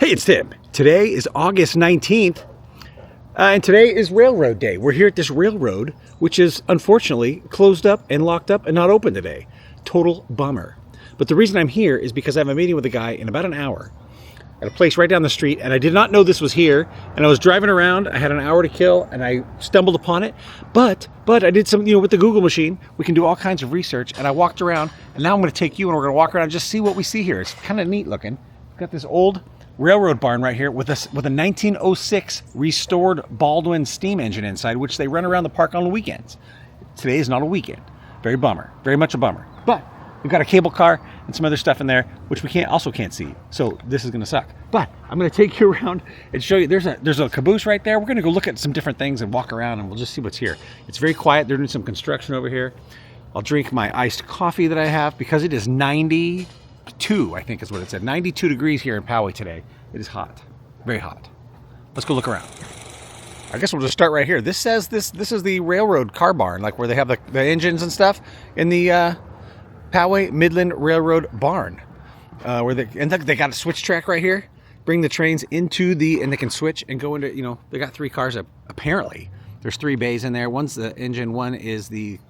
Hey, it's Tim. Today is August 19th, and today is Railroad Day. We're here at this railroad, which is unfortunately closed up and locked up and not open today. Total bummer. But the reason I'm here is because I have a meeting with a guy in about an hour at a place right down the street, and I did not know this was here, and I was driving around. I had an hour to kill, and I stumbled upon it, but I did some, with the Google machine, we can do all kinds of research, and I walked around, and now I'm going to take you, and we're going to walk around and just see what we see here. It's kind of neat looking. We've got this old railroad barn right here with a 1906 restored Baldwin steam engine inside, which they run around the park on the weekends. Today is not a weekend. Very bummer. Very much a bummer. But we've got a cable car and some other stuff in there, which we also can't see. So this is going to suck. But I'm going to take you around and show you. There's a caboose right there. We're going to go look at some different things and walk around, and we'll just see what's here. It's very quiet. They're doing some construction over here. I'll drink my iced coffee that I have because it is 92, I think is what it said. 92 degrees here in Poway today. It is hot. Very hot. Let's go look around. I guess we'll just start right here. This says this is the railroad car barn, like where they have the engines and stuff in the Poway Midland Railroad barn. Where they got a switch track right here. Bring the trains into and they can switch and go into, they got 3 cars apparently. There's 3 bays in there. One's the engine, one is the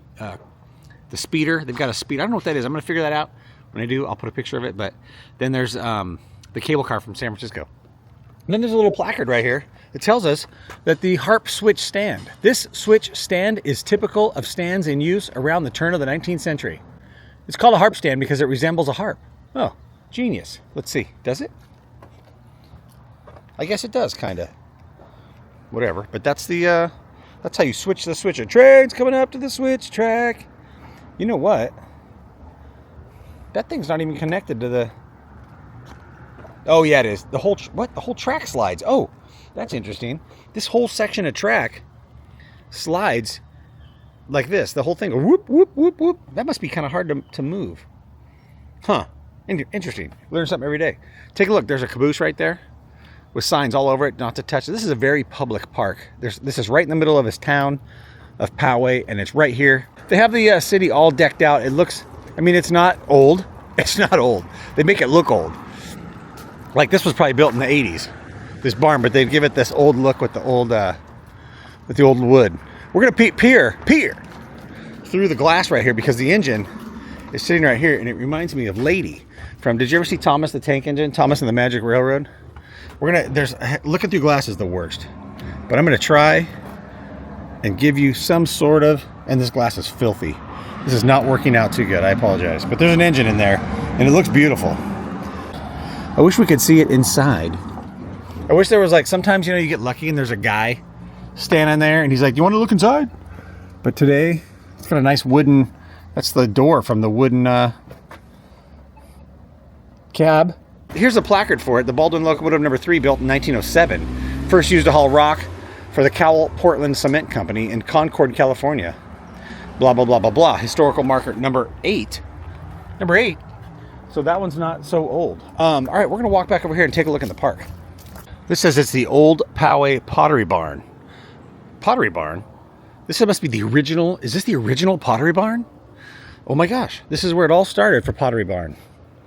speeder. They've got a speed. I don't know what that is. I'm going to figure that out. When I do, I'll put a picture of it. But then there's the cable car from San Francisco. And then there's a little placard right here that tells us that the harp switch stand. This switch stand is typical of stands in use around the turn of the 19th century. It's called a harp stand because it resembles a harp. Oh, genius. Let's see. Does it? I guess it does, kind of. Whatever. But that's that's how you switch the switcher. Train's coming up to the switch track. You know what? That thing's not even connected to the... Oh, yeah, it is. The whole track slides. Oh, that's interesting. This whole section of track slides like this. The whole thing. Whoop, whoop, whoop, whoop. That must be kind of hard to move. Huh. Interesting. Learn something every day. Take a look. There's a caboose right there with signs all over it not to touch. This is a very public park. This is right in the middle of this town of Poway, and it's right here. They have the city all decked out. It looks... it's not old. It's not old. They make it look old. Like this was probably built in the 80s, this barn, but they'd give it this old look with the old wood. We're gonna peer through the glass right here because the engine is sitting right here, and it reminds me of Lady from. Did you ever see Thomas the Tank Engine? Thomas and the Magic Railroad. Looking through glass is the worst, but I'm gonna try and give you some sort of. And this glass is filthy. This is not working out too good. I apologize, but there's an engine in there, and it looks beautiful. I wish we could see it inside. I wish there was sometimes, you get lucky and there's a guy standing there and he's like, you want to look inside? But today, it's got a nice wooden, that's the door from the wooden cab. Here's a placard for it. The Baldwin locomotive number 3 built in 1907. First used to haul rock for the Cowell Portland Cement Company in Concord, California. Blah, blah, blah, blah, blah. Historical marker number 8. Number 8. So that one's not so old. All right, we're going to walk back over here and take a look in the park. This says it's the old Poway Pottery Barn. Pottery Barn? This must be the original. Is this the original Pottery Barn? Oh my gosh. This is where it all started for Pottery Barn.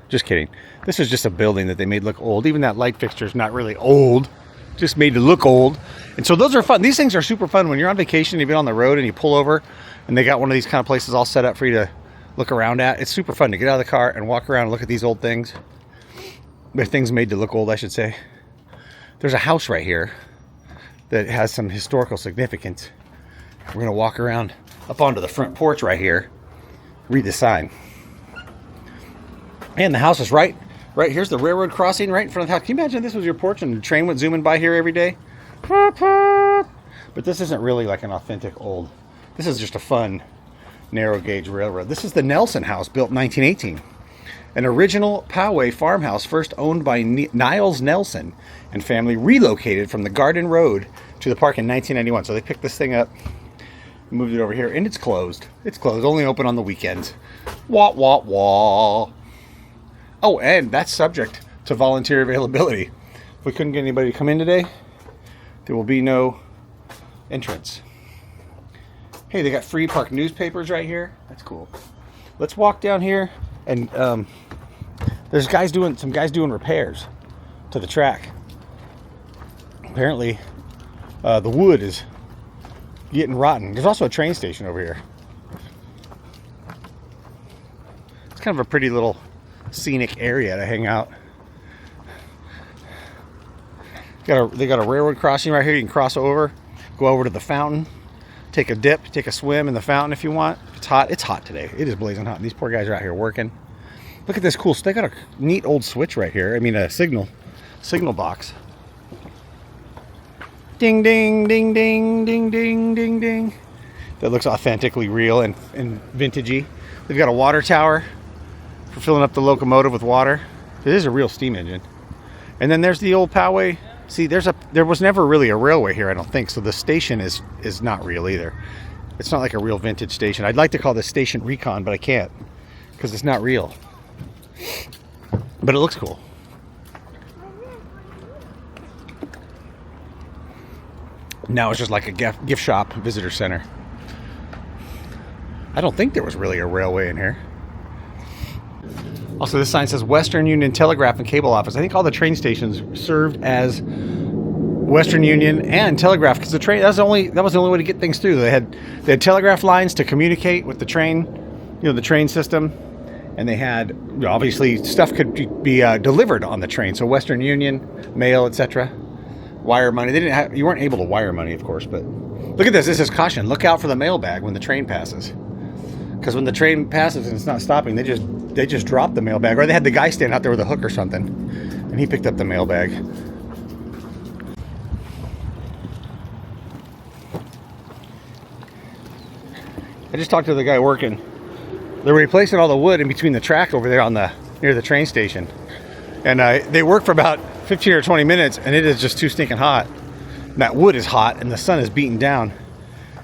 Just kidding. This is just a building that they made look old. Even that light fixture is not really old. Just made to look old. And so those are fun. These things are super fun. When you're on vacation, you've been on the road and you pull over and they got one of these kind of places all set up for you to look around at. It's super fun to get out of the car and walk around and look at these old things. They're things made to look old, I should say. There's a house right here that has some historical significance. We're going to walk around up onto the front porch right here. Read the sign. And the house is right here's the railroad crossing right in front of the house. Can you imagine if this was your porch and the train went zooming by here every day? But this isn't really like an authentic old. This is just a fun narrow gauge railroad. This is the Nelson House, built in 1918. An original Poway farmhouse first owned by Niles Nelson and family, relocated from the Garden Road to the park in 1991. So they picked this thing up, moved it over here, and it's closed. It's closed, only open on the weekends. Wah, wah, wah. Oh, and that's subject to volunteer availability. If we couldn't get anybody to come in today, there will be no entrance. Hey, they got free park newspapers right here. That's cool. Let's walk down here, and there's some guys doing repairs to the track. Apparently, the wood is getting rotten. There's also a train station over here. It's kind of a pretty little scenic area to hang out. They got a railroad crossing right here. You can cross over, go over to the fountain, take a dip, take a swim in the fountain if you want. It's hot. It's hot today. It is blazing hot. These poor guys are out here working. Look at this cool. They got a neat old switch right here. I mean, a signal box. Ding, ding, ding, ding, ding, ding, ding, ding. That looks authentically real and vintagey. They've got a water tower for filling up the locomotive with water. It is a real steam engine. And then there's the old Poway. See, there was never really a railway here, I don't think. So the station is not real either. It's not like a real vintage station. I'd like to call this station Recon, but I can't because it's not real. But it looks cool. Now it's just like a gift shop, visitor center. I don't think there was really a railway in here. Also, this sign says Western Union Telegraph and Cable Office. I think all the train stations served as Western Union and Telegraph because the train that was the only way to get things through. They had telegraph lines to communicate with the train, the train system, and they had obviously stuff could be delivered on the train. So Western Union, mail, etc. Wire money. You weren't able to wire money, of course, but look at this. This is caution. Look out for the mailbag when the train passes. Because when the train passes and it's not stopping, they just drop the mailbag. Or they had the guy stand out there with a hook or something, and he picked up the mailbag. I just talked to the guy working. They're replacing all the wood in between the track over there near the train station. And they work for about 15 or 20 minutes, and it is just too stinking hot. And that wood is hot, and the sun is beating down.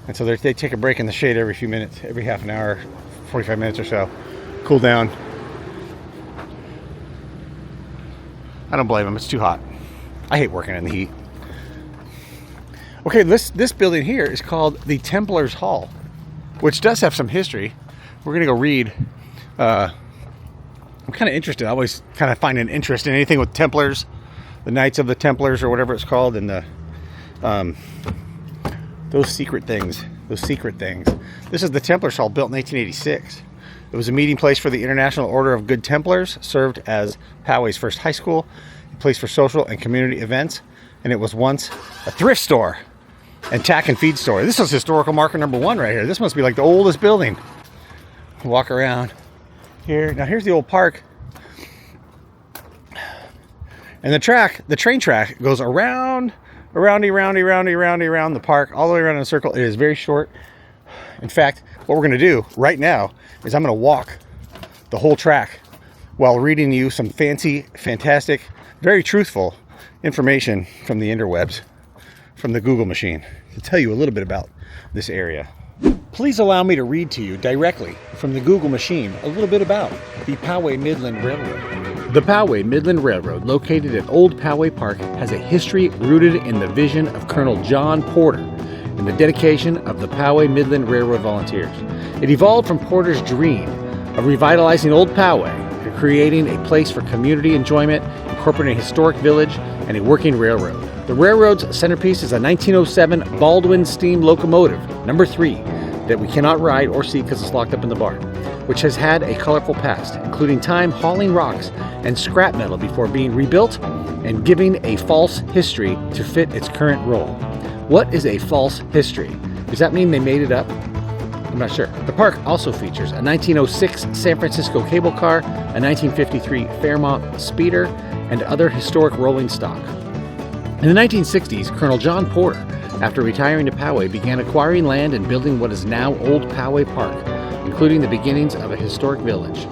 And so they take a break in the shade every few minutes, every half an hour, 45 minutes or so. Cool down. I don't blame them. It's too hot. I hate working in the heat. Okay, this building here is called the Templars Hall, which does have some history. We're going to go read. I'm kind of interested. I always kind of find an interest in anything with Templars, the Knights of the Templars or whatever it's called, and the those secret things. This is the Templars Hall, built in 1886. It was a meeting place for the International Order of Good Templars, served as Poway's first high school, a place for social and community events, and it was once a thrift store and tack and feed store. This is historical marker number 1 right here. This must be like the oldest building. Walk around here. Now here's the old park. And the train track goes around the park, all the way around in a circle. It is very short. In fact, what we're going to do right now is I'm going to walk the whole track while reading you some fancy, fantastic, very truthful information from the interwebs, from the Google machine, to tell you a little bit about this area. Please allow me to read to you directly from the Google machine a little bit about the Poway Midland Railroad. The Poway Midland Railroad, located at Old Poway Park, has a history rooted in the vision of Colonel John Porter and the dedication of the Poway Midland Railroad volunteers. It evolved from Porter's dream of revitalizing Old Poway and creating a place for community enjoyment, incorporating a historic village and a working railroad. The railroad's centerpiece is a 1907 Baldwin steam locomotive, number 3, that we cannot ride or see because it's locked up in the barn, which has had a colorful past, including time hauling rocks and scrap metal before being rebuilt and giving a false history to fit its current role. What is a false history? Does that mean they made it up? I'm not sure. The park also features a 1906 San Francisco cable car, a 1953 Fairmont speeder, and other historic rolling stock. In the 1960s, Colonel John Porter, after retiring to Poway, began acquiring land and building what is now Old Poway Park, including the beginnings of a historic village.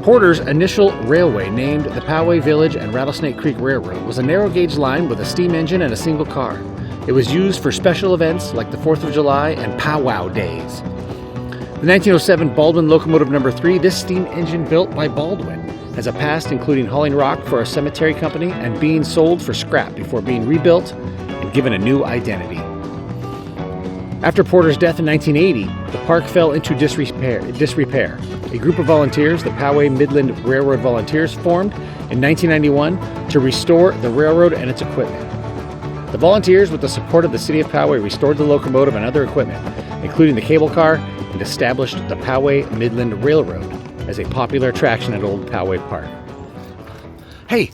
Porter's initial railway, named the Poway Village and Rattlesnake Creek Railroad, was a narrow-gauge line with a steam engine and a single car. It was used for special events like the 4th of July and powwow days. The 1907 Baldwin locomotive number 3, this steam engine built by Baldwin, has a past including hauling rock for a cemetery company and being sold for scrap before being rebuilt and given a new identity. After Porter's death in 1980, the park fell into disrepair. A group of volunteers, the Poway Midland Railroad Volunteers, formed in 1991 to restore the railroad and its equipment. The volunteers, with the support of the city of Poway, restored the locomotive and other equipment, including the cable car, and established the Poway Midland Railroad as a popular attraction at Old Poway Park. Hey,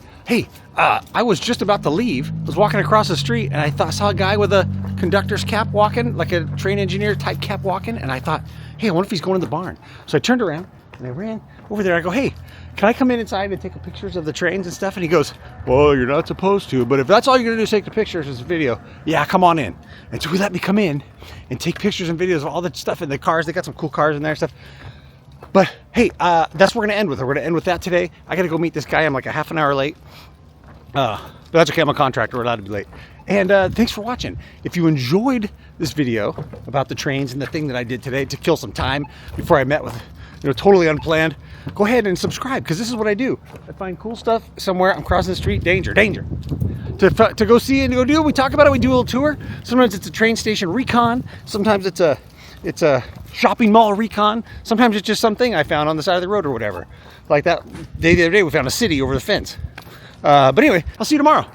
I was just about to leave. I was walking across the street and I saw a guy with a conductor's cap walking, like a train engineer type cap walking, and I thought, hey, I wonder if he's going to the barn. So I turned around and I ran over there. I go, hey, can I come inside and take pictures of the trains and stuff? And he goes, well, you're not supposed to, but if that's all you're gonna do is take the pictures as a video, yeah, come on in. And so he let me come in and take pictures and videos of all the stuff in the cars. They got some cool cars in there and stuff. But hey, that's what we're gonna end with. We're gonna end with that today. I gotta go meet this guy. I'm like a half an hour late. But that's okay, I'm a contractor, we're allowed to be late. And thanks for watching. If you enjoyed this video about the trains and the thing that I did today to kill some time before I met with, totally unplanned, go ahead and subscribe, because this is what I do. I find cool stuff somewhere, I'm crossing the street, danger. To go see it and go do it, we talk about it, we do a little tour. Sometimes it's a train station recon, sometimes it's a shopping mall recon, sometimes it's just something I found on the side of the road or whatever. Like that day the other day, we found a city over the fence. But anyway, I'll see you tomorrow.